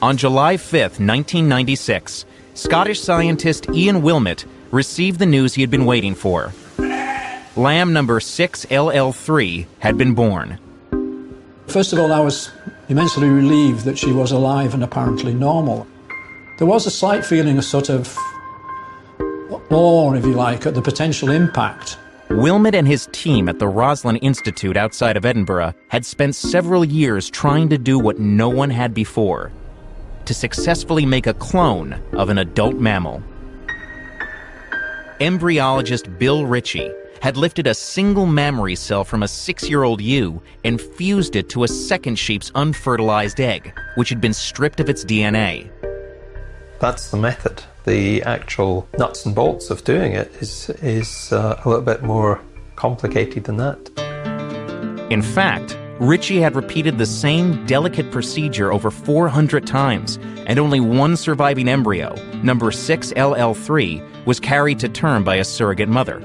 On July 5th, 1996, Scottish scientist Ian Wilmot received the news he had been waiting for. Lamb number 6LL3 had been born. First of all, I was immensely relieved that she was alive and apparently normal. There was a slight feeling of sort of awe, if you like, at the potential impact. Wilmot and his team at the Roslin Institute outside of Edinburgh had spent several years trying to do what no one had before: to successfully make a clone of an adult mammal. Embryologist Bill Ritchie had lifted a single mammary cell from a 6-year-old ewe and fused it to a second sheep's unfertilized egg, which had been stripped of its DNA. That's the method. The actual nuts and bolts of doing it is a little bit more complicated than that. In fact, Ritchie had repeated the same delicate procedure over 400 times, and only one surviving embryo, number 6LL3, was carried to term by a surrogate mother.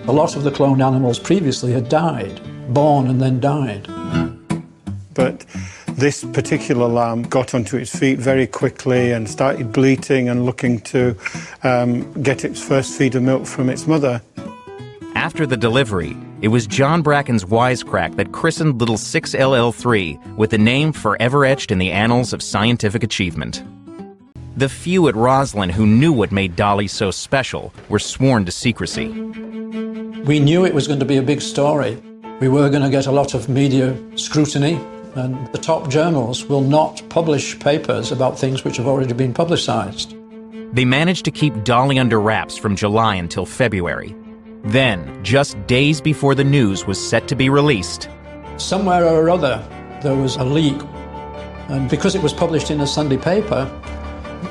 A lot of the cloned animals previously had died, born and then died. But this particular lamb got onto its feet very quickly and started bleating and looking to get its first feed of milk from its mother. After the delivery, it was John Bracken's wisecrack that christened little 6LL3 with the name forever etched in the annals of scientific achievement. The few at Roslin who knew what made Dolly so special were sworn to secrecy. We knew it was going to be a big story. We were going to get a lot of media scrutiny, and the top journals will not publish papers about things which have already been publicized. They managed to keep Dolly under wraps from July until February. Then, just days before the news was set to be released, somewhere or other there was a leak, and because it was published in a Sunday paper,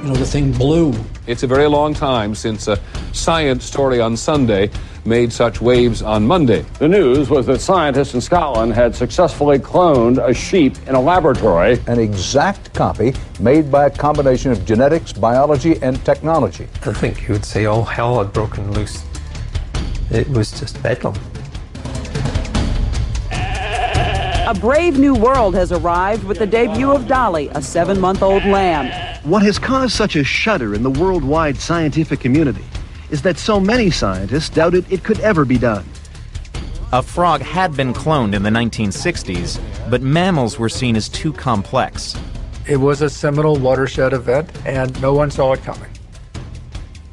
the thing blew. It's a very long time since a science story on Sunday made such waves on Monday. The news was that scientists in Scotland had successfully cloned a sheep in a laboratory. An exact copy made by a combination of genetics, biology, and technology. I think you would say all hell had broken loose. It was just bedlam. A brave new world has arrived with the debut of Dolly, a 7-month-old lamb. What has caused such a shudder in the worldwide scientific community is that so many scientists doubted it could ever be done. A frog had been cloned in the 1960s, but mammals were seen as too complex. It was a seminal watershed event, and no one saw it coming.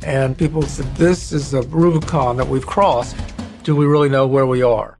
And people said, this is a Rubicon that we've crossed. Do we really know where we are?